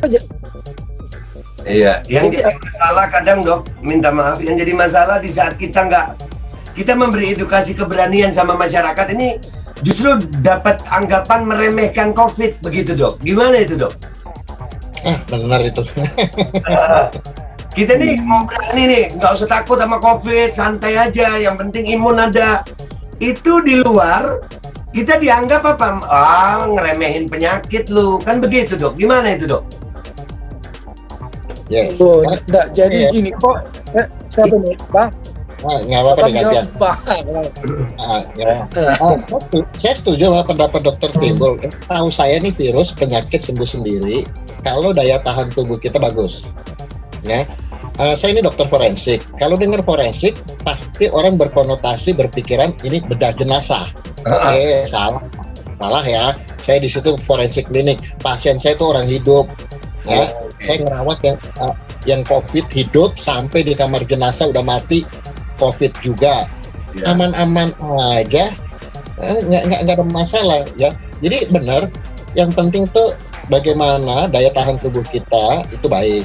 aja. Iya, yang jadi masalah kadang dok, minta maaf, yang jadi masalah di saat kita memberi edukasi keberanian sama masyarakat ini justru dapat anggapan meremehkan COVID begitu dok. Gimana itu dok? Benar itu. Kita nih mau berani nih, nggak usah takut sama COVID, santai aja, yang penting imun ada. Itu di luar, kita dianggap apa? Ngeremehin penyakit lu, kan begitu dok. Gimana itu dok? Yes. Enggak jadi gini kok. Siapa nih, Bang? Nggak apa-apa digantian. Saya setuju sama pendapat Dokter Timbul. Tahu saya nih virus penyakit sembuh sendiri kalau daya tahan tubuh kita bagus. Ya, saya ini dokter forensik. Kalau dengar forensik, pasti orang berkonotasi berpikiran ini bedah jenazah. Salah ya. Saya di situ forensik klinik. Pasien saya itu orang hidup. Ya, saya ngerawat yang COVID hidup sampai di kamar jenazah udah mati COVID juga, aman-aman aja, nggak ada masalah ya. Jadi benar, yang penting tuh bagaimana daya tahan tubuh kita itu baik.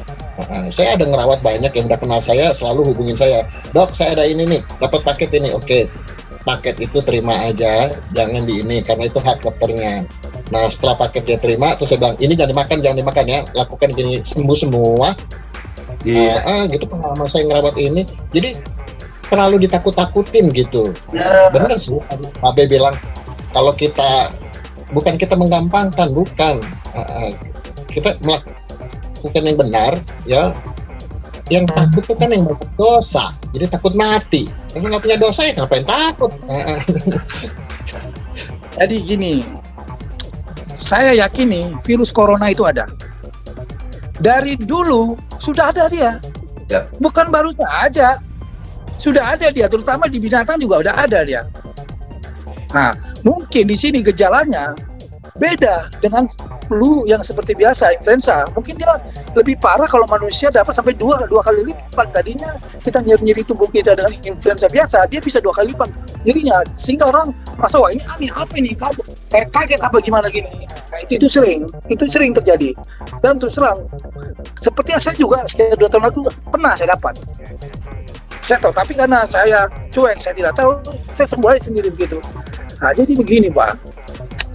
Saya ada ngerawat banyak yang udah kenal saya selalu hubungin saya, dok saya ada ini nih, dapat paket ini, oke. Paket itu terima aja, jangan di ini karena itu hak dokternya. Nah setelah paket dia terima, terus saya bilang ini jangan dimakan ya, lakukan gini sembuh semua. Gitu pengalaman saya ngerawat ini. Jadi terlalu ditakut-takutin gitu. Bener sih, Abe bilang kalau bukan kita menggampangkan, bukan. Kita melakukan yang benar, ya. Yang takut itu kan yang berbuat dosa, jadi takut mati. Kalau nggak punya dosa ya ngapain takut? Jadi gini, saya yakini virus corona itu ada. Dari dulu sudah ada dia, bukan baru saja. Sudah ada dia, terutama di binatang juga udah ada dia. Nah, mungkin di sini gejalanya beda dengan flu yang seperti biasa, influenza. Mungkin dia lebih parah kalau manusia dapat sampai dua kali lipat. Tadinya kita nyeri tubuh kita dengan influenza biasa, dia bisa 2 kali lipat nyerinya. Sehingga orang merasa, wah ini aneh, apa ini? Kaget apa gimana gini. Nah, itu sering terjadi. Dan terus terang, sepertinya saya juga sekitar 2 tahun lalu pernah saya dapat. Saya tahu, tapi karena saya cuek, saya tidak tahu, saya sembuh sendiri begitu. Nah, jadi begini Pak,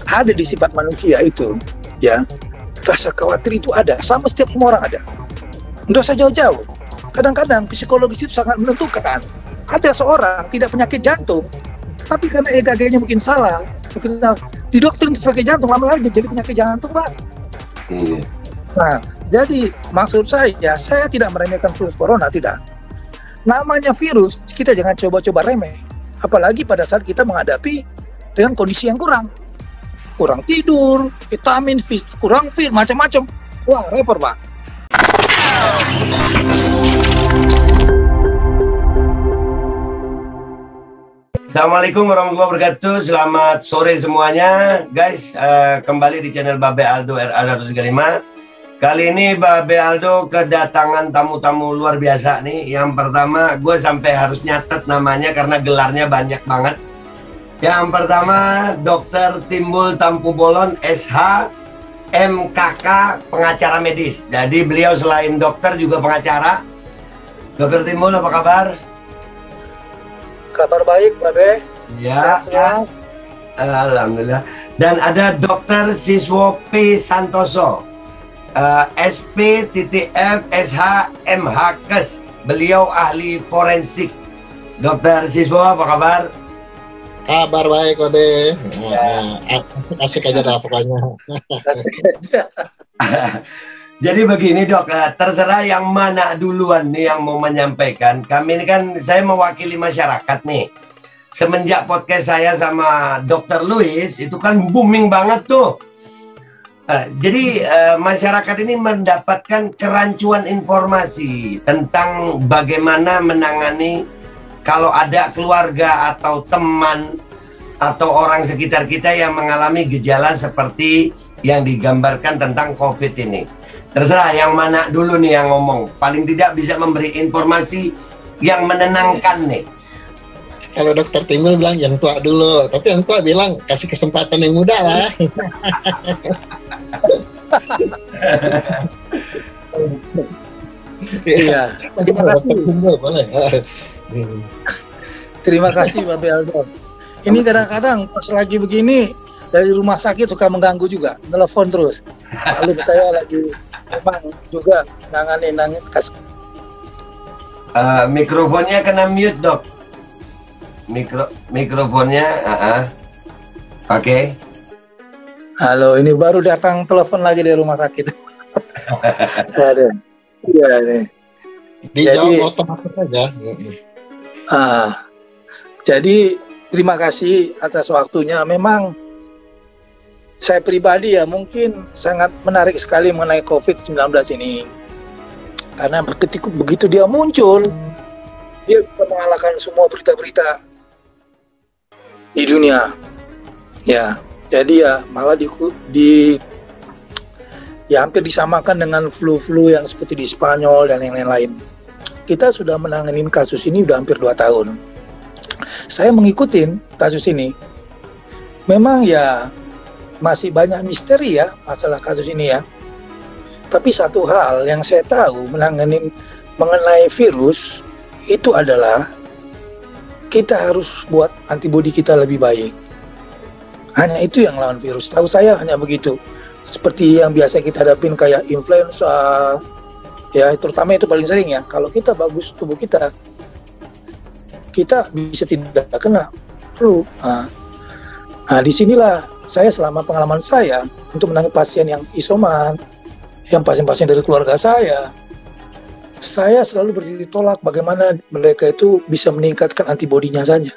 ada di sifat manusia itu, ya, rasa khawatir itu ada, sama setiap semua orang ada. Nggak usah jauh-jauh. Kadang-kadang psikologis itu sangat menentukan. Ada seorang tidak penyakit jantung, tapi karena EKG-nya mungkin salah, mungkin di dokter untuk penyakit jantung, lama lagi jadi penyakit jantung Pak. Nah, jadi maksud saya tidak meremehkan virus corona, tidak. Namanya virus, kita jangan coba-coba remeh. Apalagi pada saat kita menghadapi dengan kondisi yang kurang tidur, vitamin, kurang fit, macam-macam. Wah, repot Pak. Assalamualaikum warahmatullahi wabarakatuh. Selamat sore semuanya, guys. Kembali di channel Babe Aldo RA135. Kali ini Babe Aldo kedatangan tamu-tamu luar biasa nih. Yang pertama, gue sampai harus nyatet namanya karena gelarnya banyak banget. Yang pertama, Dr. Timbul Tampu Bolon, SH, MKK, pengacara medis. Jadi beliau selain dokter juga pengacara. Dr. Timbul, apa kabar? Kabar baik, Babe. Ya, ya. Alhamdulillah. Dan ada Dr. Siswo P. Santoso, SP.F SH MHKes. Beliau ahli forensik. Dr. Siswo, apa kabar? Kabar baik, Babe. Asik aja dah pokoknya. Jadi begini dok, terserah yang mana duluan nih yang mau menyampaikan. Kami ini kan, saya mewakili masyarakat nih. Semenjak podcast saya sama Dr. Louis, itu kan booming banget tuh. Jadi masyarakat ini mendapatkan kerancuan informasi tentang bagaimana menangani kalau ada keluarga atau teman atau orang sekitar kita yang mengalami gejala seperti yang digambarkan tentang COVID ini. Terserah yang mana dulu nih yang ngomong. Paling tidak bisa memberi informasi yang menenangkan nih. Kalau Dokter Timbul bilang yang tua dulu, tapi yang tua bilang kasih kesempatan yang muda lah. Iya. Terima kasih. Boleh. Terima kasih Bapak Aldo. Ini kadang-kadang pas lagi begini dari rumah sakit suka mengganggu juga, telepon terus. Lalu saya lagi memang juga nangani kasus. Mikrofonnya kena mute dok. Mikrofonnya, Oke. Halo, ini baru datang telepon lagi dari rumah sakit. Ada. Iya nih. Dijawab otomatis aja. Jadi terima kasih atas waktunya. Memang saya pribadi ya mungkin sangat menarik sekali mengenai COVID-19 ini. Karena begitu dia muncul, dia mengalahkan semua berita-berita di dunia. Ya, jadi ya malah hampir disamakan dengan flu-flu yang seperti di Spanyol dan yang lain-lain. Kita sudah menangani kasus ini udah hampir 2 tahun. Saya mengikuti kasus ini. Memang ya masih banyak misteri ya masalah kasus ini ya. Tapi satu hal yang saya tahu mengenai virus itu adalah kita harus buat antibodi kita lebih baik. Hanya itu yang lawan virus. Tahu saya hanya begitu. Seperti yang biasa kita hadapin kayak influenza, ya terutama itu paling sering ya. Kalau kita bagus tubuh kita bisa tidak kena flu. Nah, disinilah saya selama pengalaman saya untuk menangani pasien yang isoman, yang pasien-pasien dari keluarga saya selalu berdiri tolak bagaimana mereka itu bisa meningkatkan antibodinya saja.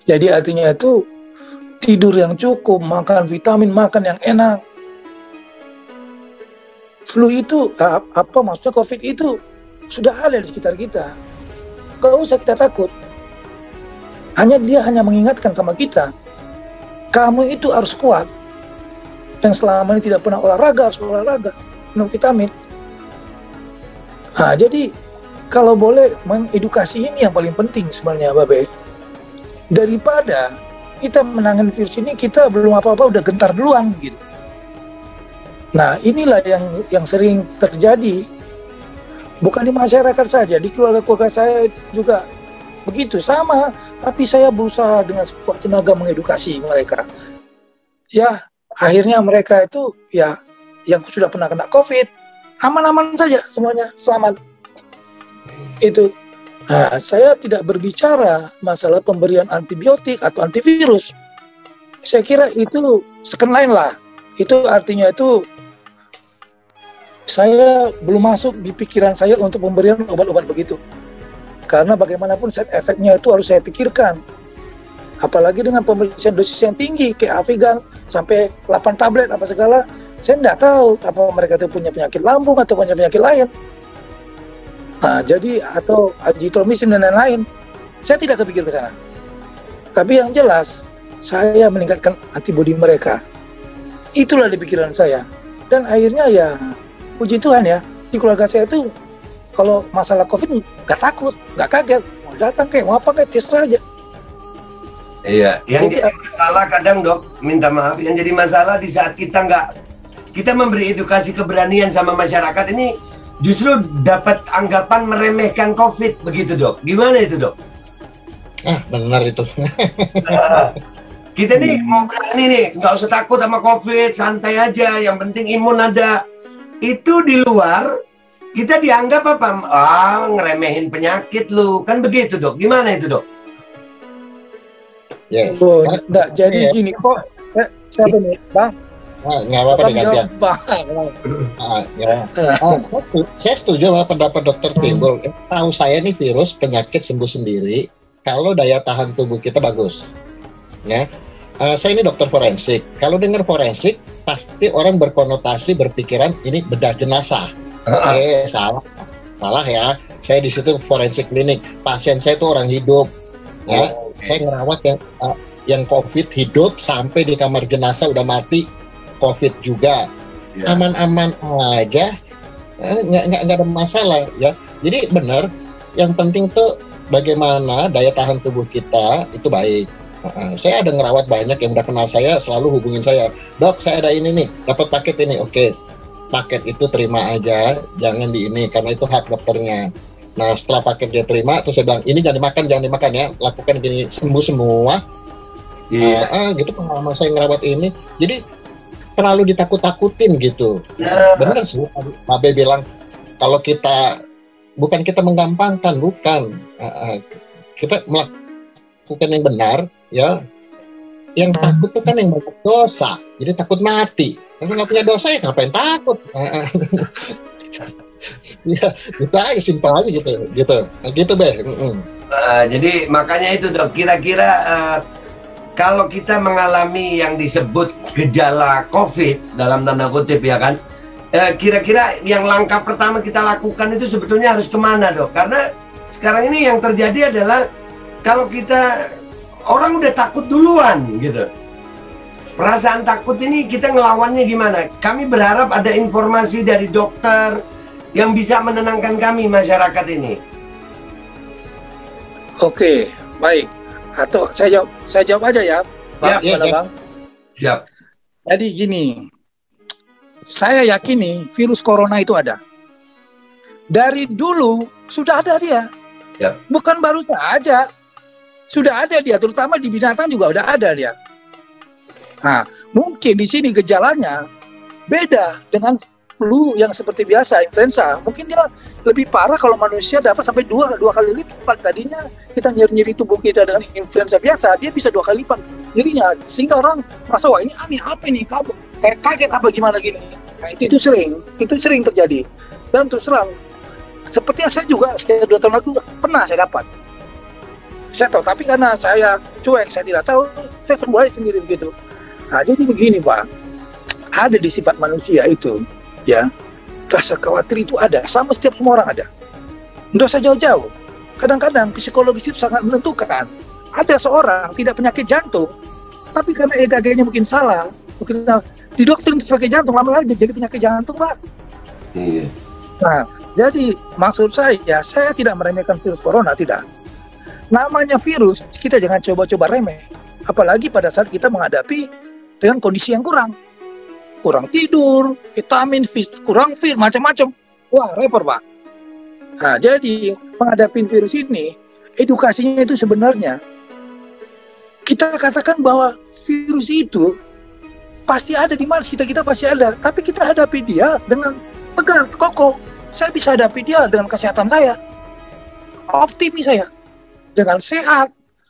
Jadi artinya itu tidur yang cukup, makan vitamin, makan yang enak. Flu itu, maksudnya COVID itu sudah ada di sekitar kita. Gak usah kita takut. Dia hanya mengingatkan sama kita, kamu itu harus kuat. Yang selama ini tidak pernah olahraga, harus olahraga, minum vitamin. Jadi kalau boleh mengedukasi ini yang paling penting sebenarnya Babe. Daripada kita menangani virus ini, kita belum apa-apa udah gentar duluan gitu. Nah, inilah yang sering terjadi. Bukan di masyarakat saja, di keluarga-keluarga saya juga begitu, sama. Tapi saya berusaha dengan sekuat tenaga mengedukasi mereka. Ya, akhirnya mereka itu ya yang sudah pernah kena COVID, aman-aman saja semuanya, selamat. Itu. Nah, saya tidak berbicara masalah pemberian antibiotik atau antivirus. Saya kira itu second line lah. Itu artinya itu saya belum masuk di pikiran saya untuk pemberian obat-obat begitu. Karena bagaimanapun side effect-nya itu harus saya pikirkan. Apalagi dengan pemeriksaan dosis yang tinggi, kayak Avigan, sampai 8 tablet apa segala, saya tidak tahu apa mereka itu punya penyakit lambung atau punya penyakit lain. Jadi atau azitromisin dan lain-lain, saya tidak kepikir ke sana. Tapi yang jelas, saya meningkatkan antibodi mereka. Itulah di pikiran saya. Dan akhirnya ya, puji Tuhan ya, di keluarga saya itu kalau masalah COVID nggak takut, nggak kaget, mau datang kayak mau apa kayak terserah aja. Iya, yang jadi masalah kadang dok, minta maaf, yang jadi masalah di saat kita memberi edukasi keberanian sama masyarakat ini justru dapat anggapan meremehkan COVID begitu dok. Gimana itu dok? Benar itu. Kita nih mau berani nih, nggak usah takut sama COVID, santai aja, yang penting imun ada. Itu di luar kita dianggap apa? Ngeremehin penyakit lu, kan begitu dok? Gimana itu dok? Yes. Jadi gini kok, siapa nih, Bang? Nggak apa-apa digantian. Saya setuju sama pendapat Dokter Timbul. Tahu saya nih virus penyakit sembuh sendiri kalau daya tahan tubuh kita bagus. Ya, saya ini dokter forensik. Kalau dengar forensik, pasti orang berkonotasi berpikiran ini bedah jenazah. Salah ya. Saya di situ forensik klinik. Pasien saya itu orang hidup. Ya, saya ngerawat yang COVID hidup sampai di kamar jenazah udah mati. COVID juga, aman-aman aja, nggak ada masalah ya. Jadi benar, yang penting tuh bagaimana daya tahan tubuh kita itu baik. Saya ada ngerawat banyak yang udah kenal saya, selalu hubungin saya, dok saya ada ini nih, dapat paket ini, oke. paket itu terima aja, jangan di ini karena itu hak dokternya. Nah setelah paket dia terima, terus saya bilang ini jangan dimakan ya, lakukan gini, sembuh semua. Gitu pengalaman saya ngerawat ini. Jadi terlalu ditakut-takutin gitu. Bener sih, Babe bilang kalau kita bukan kita menggampangkan, bukan. Kita melakukan yang benar, ya. Yang takut itu kan yang banyak dosa, jadi takut mati. Kalau nggak punya dosa ya ngapain takut? Ya, itu aja simpel aja gitu. Nah, gitu Be. Jadi makanya itu Dok, kira-kira kalau kita mengalami yang disebut gejala COVID dalam tanda kutip ya kan, kira-kira yang langkah pertama kita lakukan itu sebetulnya harus kemana Dok? Karena sekarang ini yang terjadi adalah kalau kita orang udah takut duluan gitu. Perasaan takut ini kita ngelawannya gimana? Kami berharap ada informasi dari dokter yang bisa menenangkan kami masyarakat ini. Oke, baik. Atau saya jawab aja ya, Bang. Ya, Bang. Siap. Jadi gini, saya yakini virus corona itu ada. Dari dulu sudah ada dia. Ya. Bukan baru saja. Sudah ada dia, terutama di binatang juga udah ada dia. Nah, mungkin di sini gejalanya beda dengan flu yang seperti biasa, influenza. Mungkin dia lebih parah kalau manusia dapat sampai dua kali lipat. Tadinya kita nyeri tubuh kita dengan influenza biasa, dia bisa 2 kali lipat nyerinya. Sehingga orang merasa, wah ini aneh, apa ini? Kayak kaget apa gimana gini. Nah, itu sering terjadi. Dan terus terang, seperti saya juga setiap 2 tahun lalu pernah saya dapat. Saya tahu, tapi karena saya cuek, saya tidak tahu, saya sembuh aja sendiri begitu. Nah, jadi begini Pak, ada di sifat manusia itu, ya, rasa khawatir itu ada, sama setiap semua orang ada. Nggak usah jauh-jauh. Kadang-kadang psikologis itu sangat menentukan. Ada seorang tidak penyakit jantung, tapi karena EKG-nya mungkin salah, mungkin di dokter untuk penyakit jantung, lama-lama jadi penyakit jantung Pak. Iya. Nah, jadi maksud saya tidak meremehkan virus corona, tidak. Namanya virus, kita jangan coba-coba remeh. Apalagi pada saat kita menghadapi dengan kondisi yang kurang tidur, vitamin, kurang fit, macam-macam. Wah, repot Pak. Nah, jadi menghadapi virus ini, edukasinya itu sebenarnya kita katakan bahwa virus itu pasti ada di mana kita pasti ada, tapi kita hadapi dia dengan tegar, kokoh. Saya bisa hadapi dia dengan kesehatan saya, optimis saya, dengan sehat.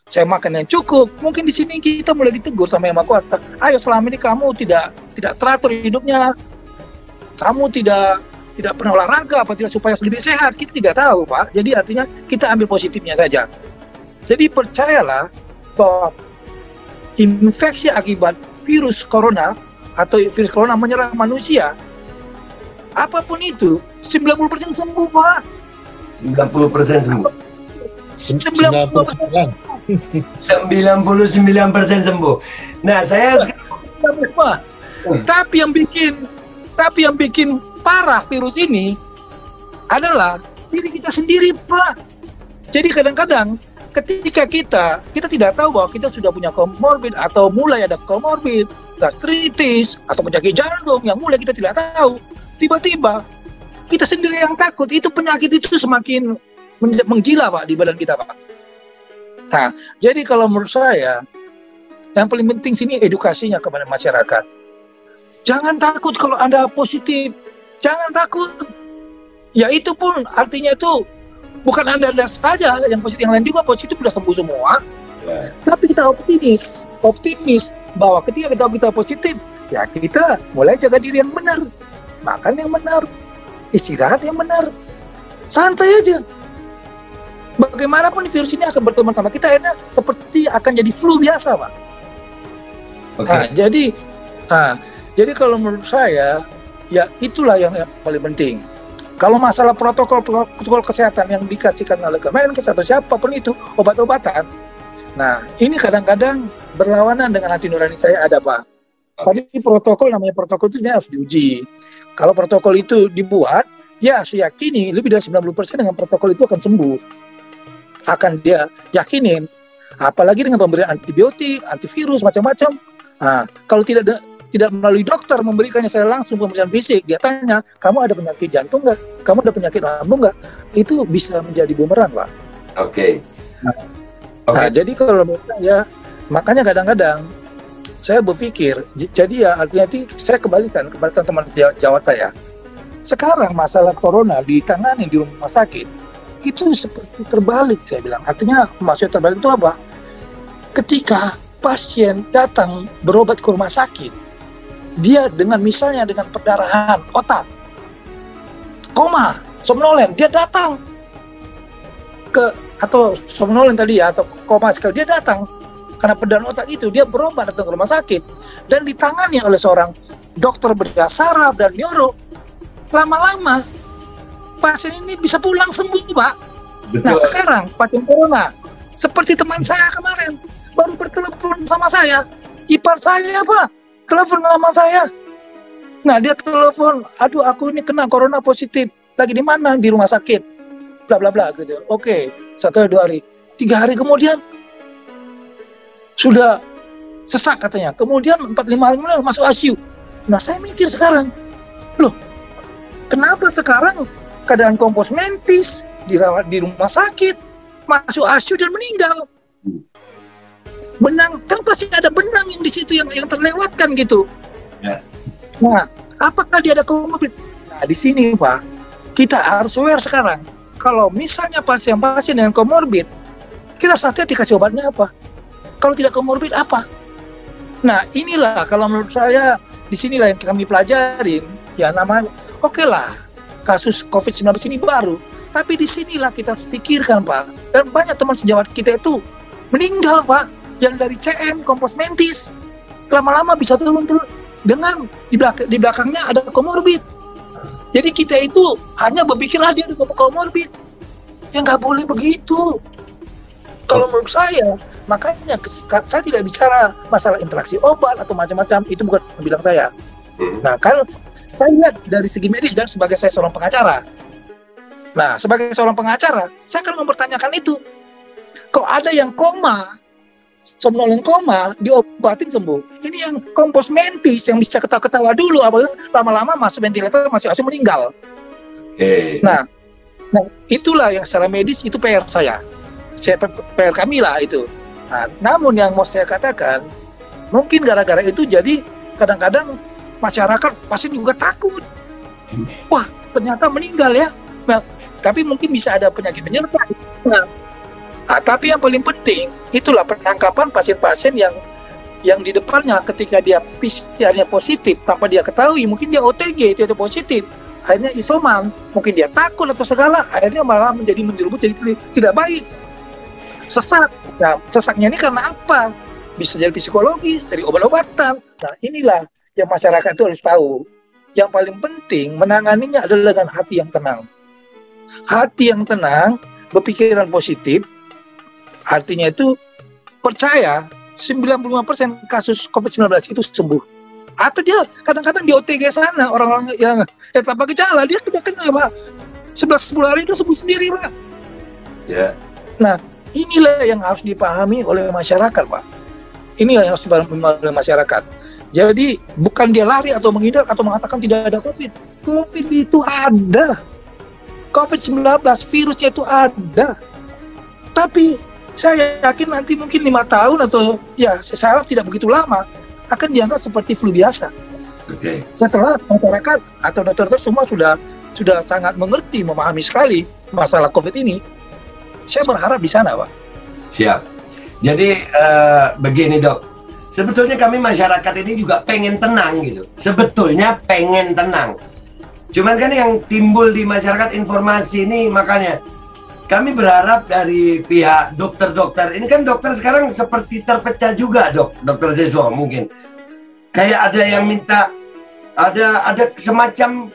Saya makan yang cukup. Mungkin di sini kita mulai ditegur sama Yang Maha Kuasa. Ayo, selama ini kamu tidak teratur hidupnya. Kamu tidak pernah olahraga, apa tidak supaya lebih sehat. Kita tidak tahu, Pak. Jadi artinya kita ambil positifnya saja. Jadi percayalah bahwa infeksi akibat virus corona atau virus corona menyerang manusia, apapun itu, 90% sembuh, Pak. 90% sembuh. 99. 99% sembuh. Nah, saya tapi yang bikin parah virus ini adalah diri kita sendiri, Pak. Jadi kadang-kadang ketika kita tidak tahu bahwa kita sudah punya komorbid atau mulai ada komorbid, gastritis atau penyakit jantung yang mulai kita tidak tahu, tiba-tiba kita sendiri yang takut. Itu penyakit itu semakin menggila, Pak, di badan kita, Pak. Nah, jadi kalau menurut saya, yang paling penting sini edukasinya kepada masyarakat. Jangan takut kalau Anda positif. Jangan takut. Ya itu pun artinya itu bukan Anda saja yang positif, yang lain juga positif sudah sembuh semua. Yeah. Tapi kita optimis bahwa ketika kita positif, ya kita mulai jaga diri yang benar, makan yang benar, istirahat yang benar, santai aja. Bagaimanapun virus ini akan berteman sama kita, akhirnya seperti akan jadi flu biasa, Pak. Okay. Jadi kalau menurut saya, ya itulah yang paling penting. Kalau masalah protokol kesehatan yang dikasihkan oleh Kemenkes atau siapapun itu, obat-obatan, nah ini kadang-kadang berlawanan dengan hati nurani saya ada, Pak. Tapi namanya protokol itu harus diuji. Kalau protokol itu dibuat, ya saya yakini lebih dari 90% dengan protokol itu akan sembuh. Akan dia yakinin, apalagi dengan pemberian antibiotik, antivirus, macam-macam. Nah, kalau tidak tidak melalui dokter memberikannya secara langsung pemeriksaan fisik, dia tanya, kamu ada penyakit jantung nggak? Kamu ada penyakit lambung nggak? Itu bisa menjadi bumerang, Pak. Oke. Nah, jadi kalau menurut saya, makanya kadang-kadang saya berpikir, jadi ya artinya itu saya kembalikan kepada teman-teman Jawa saya. Sekarang masalah corona ditangani di rumah sakit, itu seperti terbalik saya bilang. Artinya maksudnya terbalik itu apa? Ketika pasien datang berobat ke rumah sakit, dia dengan misalnya dengan perdarahan otak, koma, somnolen, dia datang ke, atau somnolen tadi ya, atau koma sekali, dia datang karena perdarahan otak itu, dia berobat datang ke rumah sakit dan ditangani oleh seorang dokter bedah saraf dan neuro. Lama-lama pasien ini bisa pulang sembuh, Pak. Betul. Nah sekarang pasien corona seperti teman saya kemarin baru bertelepon sama saya, ipar saya Pak, telepon sama saya. Nah dia telepon, aduh aku ini kena corona positif, lagi di mana? Di rumah sakit, bla bla bla gitu. Oke, 1 hari 2 hari, 3 hari kemudian sudah sesak katanya. Kemudian 4-5 hari kemudian masuk ICU. Nah saya mikir sekarang, loh kenapa sekarang keadaan kompos mentis, dirawat di rumah sakit, masuk ICU dan meninggal? Benang, kan pasti ada benang yang di situ yang terlewatkan gitu. Ya. Nah, apakah dia ada komorbid? Nah, di sini Pak, kita harus aware sekarang. Kalau misalnya pasien-pasien dengan komorbid, kita harus hati-hati kasih obatnya apa. Kalau tidak komorbid apa? Nah, inilah kalau menurut saya di sinilah yang kami pelajarin. Ya namanya, oke lah, kasus COVID-19 ini baru, tapi di sinilah kita harus pikirkan Pak. Dan banyak teman sejawat kita itu meninggal Pak. Yang dari CM, kompos mentis, lama-lama bisa turun-turun dengan di belakangnya ada komorbid. Jadi kita itu hanya berpikir dia ada komorbid. Ya nggak boleh begitu. Kalau menurut saya, makanya saya tidak bicara masalah interaksi obat atau macam-macam, itu bukan bilang saya. Nah, kalau saya lihat dari segi medis dan sebagai saya seorang pengacara. Nah, sebagai seorang pengacara, saya akan mempertanyakan itu. Kok ada yang koma, somnolen koma, diobatin sembuh. Ini yang kompos mentis yang bisa ketawa-ketawa dulu, lama-lama masuk ventilator, masuk ICU meninggal. Nah, itulah yang secara medis itu PR saya. PR kami lah itu. Nah, namun yang mau saya katakan, mungkin gara-gara itu jadi kadang-kadang masyarakat pasti juga takut. Wah, ternyata meninggal ya. Nah, tapi mungkin bisa ada penyakit penyerta. Nah, tapi yang paling penting itulah penangkapan pasien-pasien yang di depannya ketika dia PCR-nya positif tanpa dia ketahui, mungkin dia OTG itu positif, akhirnya isoman, mungkin dia takut atau segala, akhirnya malah menjadi menjerumus jadi tidak baik. Sesak. Nah, sesaknya ini karena apa? Bisa jadi psikologis, dari obat-obatan. Nah, inilah yang masyarakat itu harus tahu. Yang paling penting menanganinya adalah dengan hati yang tenang. Hati yang tenang, berpikiran positif. Artinya itu percaya 95% kasus COVID-19 itu sembuh. Atau dia kadang-kadang di OTG sana, orang-orang yang tanpa gejala, dia sudah kena Pak. 11-10 hari itu sembuh sendiri Pak. Ya. Nah, inilah yang harus dipahami oleh masyarakat Pak. Ini yang harus dipahami oleh masyarakat. Jadi bukan dia lari atau menghindar atau mengatakan tidak ada COVID. COVID itu ada. COVID-19 virusnya itu ada. Tapi saya yakin nanti mungkin 5 tahun atau ya saya harap tidak begitu lama akan dianggap seperti flu biasa. Setelah masyarakat atau dokter semua sudah sangat mengerti, memahami sekali masalah COVID ini. Saya berharap di sana, Pak. Siap. Jadi begini Dok, sebetulnya kami masyarakat ini juga pengen tenang gitu. Sebetulnya pengen tenang. Cuman kan yang timbul di masyarakat informasi ini, makanya kami berharap dari pihak dokter-dokter, ini kan dokter sekarang seperti terpecah juga dokter Zezo mungkin. Kayak ada yang minta, ada semacam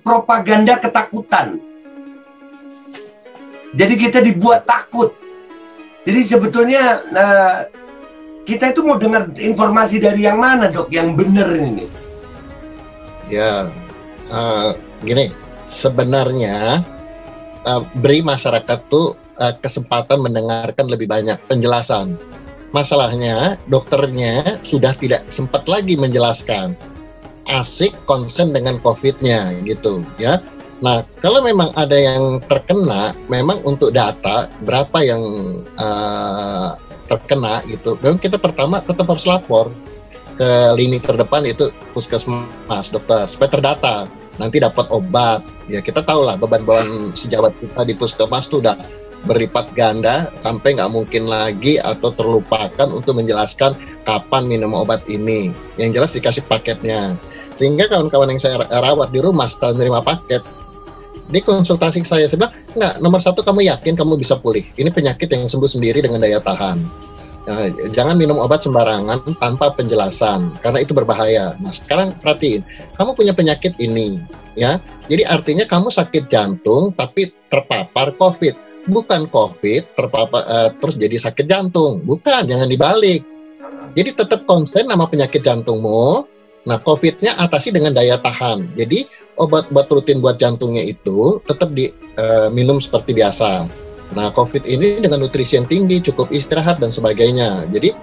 propaganda ketakutan. Jadi kita dibuat takut. Jadi sebetulnya kita itu mau dengar informasi dari yang mana Dok, yang benar ini? Ya, gini, sebenarnya beri masyarakat tuh kesempatan mendengarkan lebih banyak penjelasan. masalahnya dokternya sudah tidak sempat lagi menjelaskan, asik konsen dengan COVID-nya gitu ya. Nah, kalau memang ada yang terkena, memang untuk data berapa yang terkena gitu, memang kita pertama tetap harus lapor ke lini terdepan, itu puskesmas, dokter, supaya terdata, nanti dapat obat. Ya kita tahu lah beban-beban sejawat kita di puskesmas itu udah berlipat ganda, sampai nggak mungkin lagi atau terlupakan untuk menjelaskan kapan minum obat ini. Yang jelas dikasih paketnya. Sehingga kawan-kawan yang saya rawat di rumah setelah menerima paket, di konsultasi saya bilang, enggak, nomor satu kamu yakin kamu bisa pulih. Ini penyakit yang sembuh sendiri dengan daya tahan. Nah, jangan minum obat sembarangan tanpa penjelasan, karena itu berbahaya. Nah, sekarang perhatiin, kamu punya penyakit ini, ya. Jadi artinya kamu sakit jantung tapi terpapar COVID. Bukan COVID terpapar terus jadi sakit jantung. Bukan, jangan dibalik. Jadi tetap konsen sama penyakit jantungmu. Nah, COVID-nya atasi dengan daya tahan. Jadi obat-obat rutin buat jantungnya itu tetap diminum seperti biasa. Nah, COVID ini dengan nutrisi yang tinggi, cukup istirahat dan sebagainya. Jadi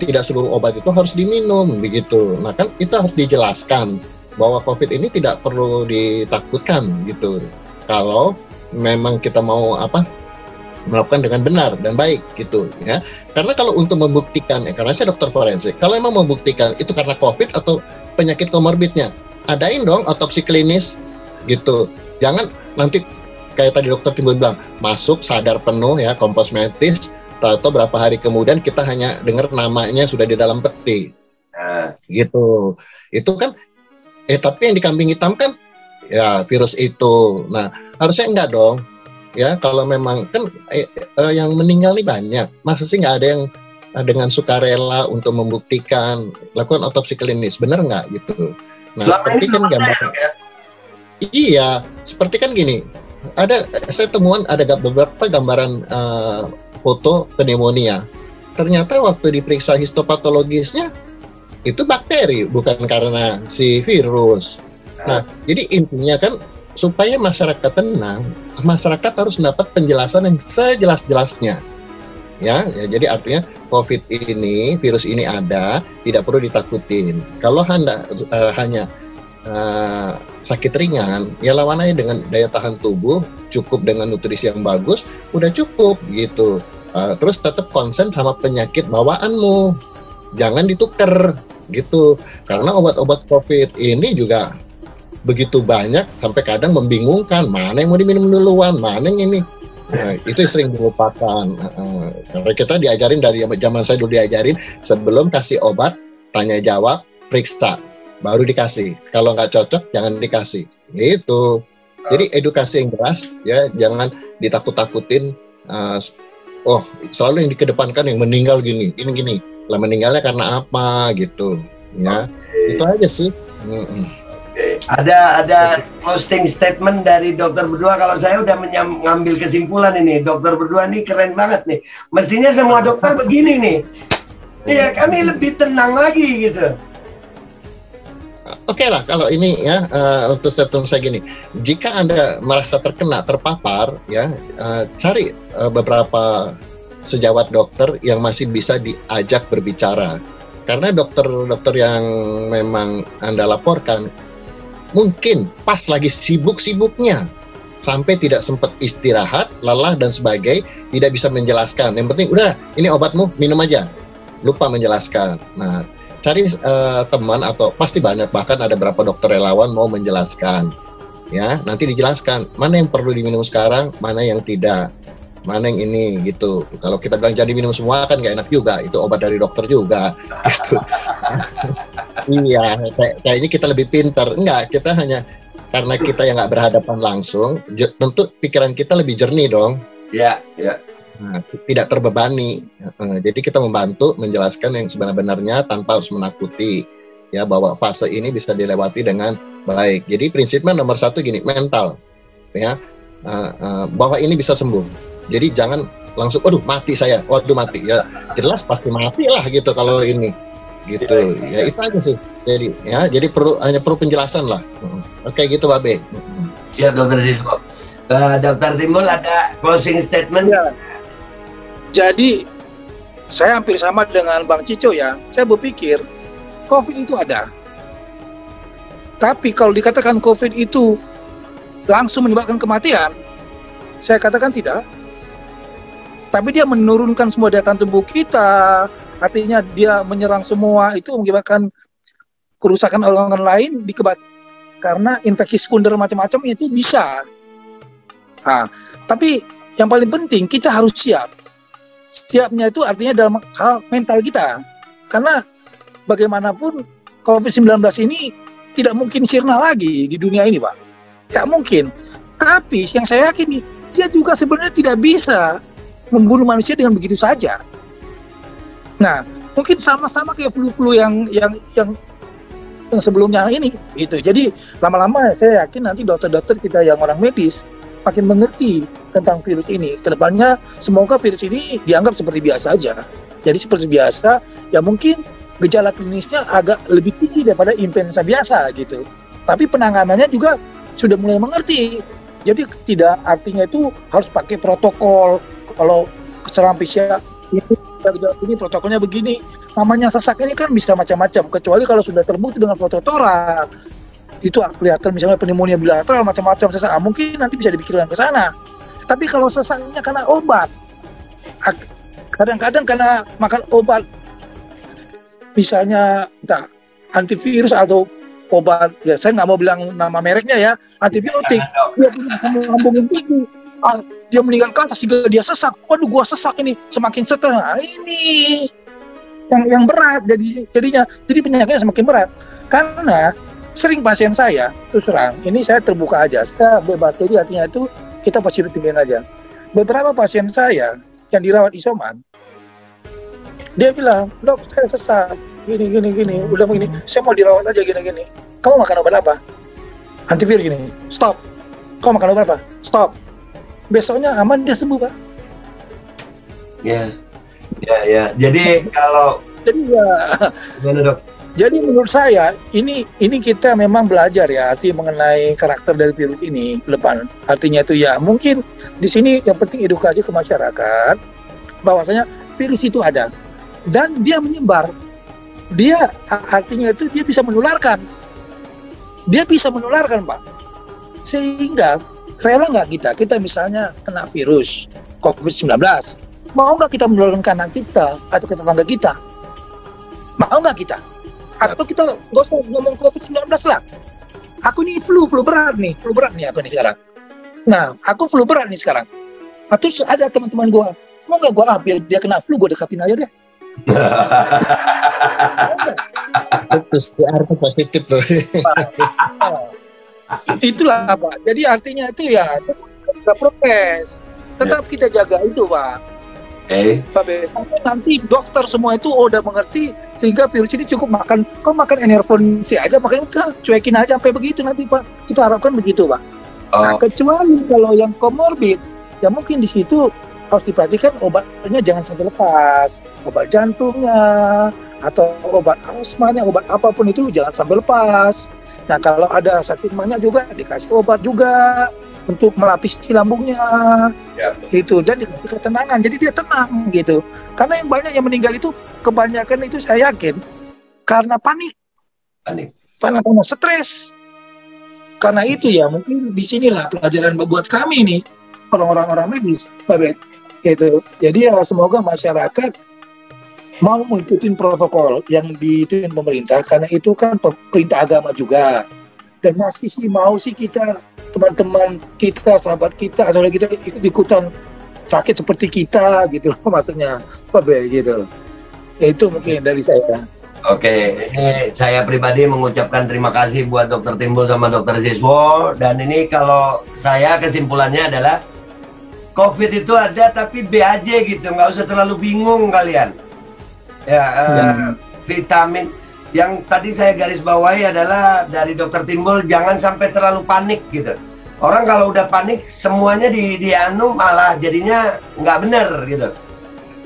tidak seluruh obat itu harus diminum begitu. Nah, kan itu harus dijelaskan bahwa COVID ini tidak perlu ditakutkan gitu. Kalau memang kita mau melakukan dengan benar dan baik gitu ya. Karena kalau untuk membuktikan, karena saya dokter forensik, kalau memang membuktikan itu karena COVID atau penyakit komorbidnya, adain dong otopsi klinis gitu. Jangan nanti kayak tadi dokter Timbul bilang, masuk sadar penuh ya, kompos medis, atau berapa hari kemudian kita hanya dengar namanya sudah di dalam peti. Gitu. Itu kan tapi yang dikambing hitam kan ya virus itu. Nah, harusnya enggak dong. Ya, kalau memang kan yang meninggal nih banyak. Masa sih nggak ada yang dengan sukarela untuk membuktikan, lakukan otopsi klinis, benar nggak gitu? Nah, seperti kan gambar. Iya, seperti kan gini. Saya temuan ada beberapa gambaran foto pneumonia. Ternyata waktu diperiksa histopatologisnya itu bakteri, bukan karena si virus. Nah, jadi intinya kan supaya masyarakat tenang, masyarakat harus mendapat penjelasan yang sejelas-jelasnya. Ya, jadi artinya COVID ini, virus ini ada, tidak perlu ditakutin. Kalau hanya sakit ringan, ya lawan aja dengan daya tahan tubuh, cukup dengan nutrisi yang bagus, udah cukup gitu. Terus tetap konsen sama penyakit bawaanmu, jangan ditukar gitu. Karena obat-obat COVID ini juga begitu banyak, sampai kadang membingungkan, mana yang mau diminum duluan, mana yang ini. Nah, itu sering dilupakan. Karena kita diajarin dari zaman saya dulu diajarin, sebelum kasih obat, tanya jawab, periksa, baru dikasih. Kalau nggak cocok, jangan dikasih. Gitu. Jadi edukasi yang jelas, ya, jangan ditakut-takutin. Selalu yang dikedepankan yang meninggal gini, ini. Lah meninggalnya karena apa gitu, ya. Itu aja sih. Ada closing statement dari dokter berdua. Kalau saya udah ngambil kesimpulan ini, dokter berdua nih keren banget nih. Mestinya semua dokter begini nih. Iya, kami lebih tenang lagi gitu. Oke lah, kalau ini ya untuk statement saya gini, jika Anda merasa terpapar, ya cari beberapa sejawat dokter yang masih bisa diajak berbicara. Karena dokter-dokter yang memang Anda laporkan mungkin pas lagi sibuk-sibuknya, sampai tidak sempat istirahat, lelah dan sebagainya, tidak bisa menjelaskan. Yang penting udah, ini obatmu, minum aja, lupa menjelaskan. Nah, cari teman atau pasti banyak, bahkan ada beberapa dokter relawan mau menjelaskan, ya nanti dijelaskan mana yang perlu diminum sekarang, mana yang tidak, mana yang ini gitu. Kalau kita bilang jadi minum semua kan nggak enak juga, itu obat dari dokter juga gitu. Iya, kayaknya kita lebih pintar. Enggak, kita hanya karena kita yang nggak berhadapan langsung, tentu pikiran kita lebih jernih dong. Iya. Nah, tidak terbebani. Jadi kita membantu menjelaskan yang sebenarnya tanpa harus menakuti, ya, bahwa fase ini bisa dilewati dengan baik. Jadi prinsipnya nomor satu gini, mental, ya, bahwa ini bisa sembuh. Jadi jangan langsung, waduh mati saya, waduh mati, ya jelas pasti mati lah gitu kalau ini, gitu. Ya itu aja sih. Jadi hanya perlu penjelasan lah. Oke gitu, Babe. Siap, Dokter Timbul. Dokter Timbul ada closing statement? Ya. Jadi saya hampir sama dengan Bang Cico ya. Saya berpikir COVID itu ada. Tapi kalau dikatakan COVID itu langsung menyebabkan kematian, saya katakan tidak. Tapi dia menurunkan semua daya tahan tubuh kita, artinya dia menyerang semua, itu menyebabkan kerusakan organ lain di karena infeksi sekunder macam-macam itu bisa. Nah, tapi yang paling penting kita harus siap. Siapnya itu artinya dalam hal mental kita. Karena bagaimanapun COVID-19 ini tidak mungkin sirna lagi di dunia ini, Pak. Tidak mungkin. Tapi yang saya yakin dia juga sebenarnya tidak bisa membunuh manusia dengan begitu saja. Nah, mungkin sama-sama kayak flu-flu yang sebelumnya ini, gitu. Jadi lama-lama saya yakin nanti dokter-dokter kita yang orang medis makin mengerti tentang virus ini. Kedepannya semoga virus ini dianggap seperti biasa aja. Jadi seperti biasa, ya mungkin gejala klinisnya agak lebih tinggi daripada influenza biasa gitu. Tapi penanganannya juga sudah mulai mengerti. Jadi tidak artinya itu harus pakai protokol. Kalau serangan PCR ini protokolnya begini. Namanya sesak ini kan bisa macam-macam. Kecuali kalau sudah terbukti dengan foto torak, itu kelihatan misalnya pneumonia bilateral macam-macam sesak. Mungkin nanti bisa dipikirkan ke sana. Tapi kalau sesaknya karena obat, kadang-kadang karena makan obat, misalnya entah antivirus atau obat, ya saya nggak mau bilang nama mereknya ya, antibiotik, dia punya lambung yang tinggi. Dia meninggal ke atas sehingga dia sesak. Waduh, gua sesak ini, semakin stres. Nah, ini yang berat jadi penyakitnya semakin berat. Karena sering pasien saya terus terang, ini saya terbuka aja, saya bebas, jadi artinya itu kita positif tinggiin aja. Beberapa pasien saya yang dirawat isoman, dia bilang, "Dok, saya sesak gini, udah begini, saya mau dirawat aja gini. Kamu makan obat apa? Antivirus gini, stop. Kamu makan obat apa? Stop." Besoknya aman, dia sembuh, Pak. Ya. Jadi kalau gimana, Dok? Jadi menurut saya ini kita memang belajar ya arti mengenai karakter dari virus ini ke depan. Artinya itu ya mungkin di sini yang penting edukasi ke masyarakat bahwasanya virus itu ada dan dia menyebar. Dia artinya itu dia bisa menularkan. Pak. Sehingga rela nggak kita misalnya kena virus COVID-19, mau nggak kita menularkan ke anak kita atau ke tetangga kita? Mau nggak kita? Atau kita nggak usah ngomong COVID-19 lah. Aku ini flu berat nih aku nih sekarang. Nah, aku flu berat nih sekarang. Atau ada teman-teman gue, mau nggak gue ambil dia kena flu, gue dekatin aja deh. PCR itu positif loh. Itulah Pak. Jadi artinya itu ya kita prokes, tetap kita jaga itu Pak. Sampai nanti dokter semua itu udah mengerti sehingga virus ini cukup makan enervon C aja, makanya udah cuekin aja sampai begitu nanti Pak. Kita harapkan begitu Pak. Nah, kecuali kalau yang komorbid, ya mungkin di situ harus diperhatikan obatnya jangan sampai lepas, obat jantungnya atau obat asmanya, obat apapun itu jangan sampai lepas. Nah kalau ada sakit mahnya juga dikasih obat juga untuk melapisi lambungnya, gitu, dan dikasih ketenangan, jadi dia tenang gitu. Karena yang banyak yang meninggal itu kebanyakan itu saya yakin karena panik. Karena stres. Karena itu ya mungkin disinilah pelajaran buat kami nih orang-orang medis, Pak Bet. Gitu. Jadi ya semoga masyarakat mau mengikuti protokol yang dituin pemerintah, karena itu kan perintah agama juga. Dan masih sih mau sih kita, teman-teman kita, sahabat kita, atau kita ikutan sakit seperti kita gitu maksudnya, Pak B gitu. Ya, itu mungkin dari saya. Oke, ini saya pribadi mengucapkan terima kasih buat Dokter Timbul sama Dokter Ziswo. Dan ini kalau saya kesimpulannya adalah COVID itu ada tapi B aja gitu, nggak usah terlalu bingung kalian. Vitamin yang tadi saya garis bawahi adalah dari Dokter Timbul, jangan sampai terlalu panik gitu. Orang kalau udah panik semuanya dianu malah jadinya nggak bener gitu.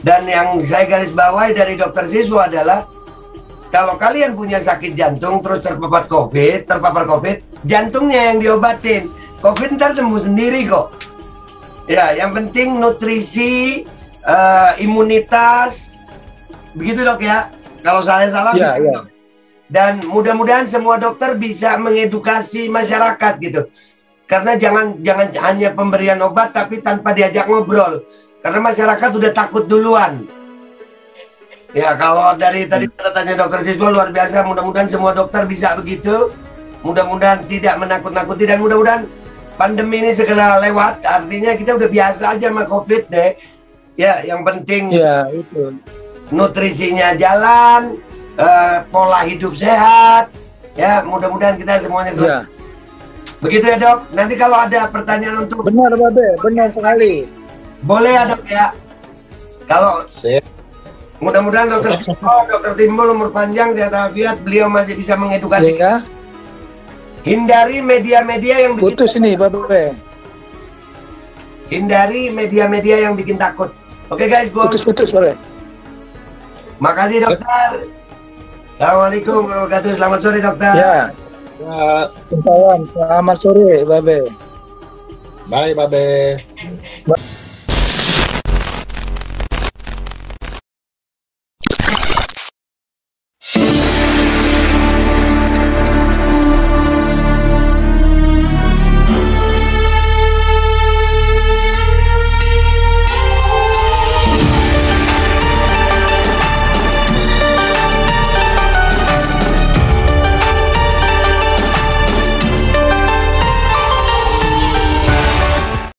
Dan yang saya garis bawahi dari Dokter Ziswo adalah kalau kalian punya sakit jantung terus terpapar COVID, jantungnya yang diobatin. COVID ntar sembuh sendiri kok. Ya, yang penting nutrisi, imunitas, Begitu dok ya. Kalau saya salah, Ya, ya. Dan mudah-mudahan semua dokter bisa mengedukasi masyarakat gitu. Karena jangan hanya pemberian obat tapi tanpa diajak ngobrol. Karena masyarakat udah takut duluan. Ya kalau dari tadi tanya dokter Siswa luar biasa. Mudah-mudahan semua dokter bisa begitu. Mudah-mudahan tidak menakut-nakuti dan mudah-mudahan pandemi ini segera lewat. Artinya kita udah biasa aja sama COVID deh. Ya yang penting Ya, itu. nutrisinya jalan. Pola hidup sehat, ya mudah-mudahan kita semuanya selesai. Ya. Begitu ya dok. Nanti kalau ada pertanyaan untuk Benar Babe, benar sekali. boleh ya dok ya. Kalau mudah-mudahan dokter Timbul umur panjang, sehat walafiat, beliau masih bisa mengedukasi. Ya. Hindari media-media yang bikin Putus ini Babe. Hindari media-media yang bikin takut. Oke guys, Putus Babe. Makasih dokter. Assalamualaikum warahmatullahi wabarakatuh. Selamat sore dokter. Ya. Salam. Selamat sore Babe. Bye Babe.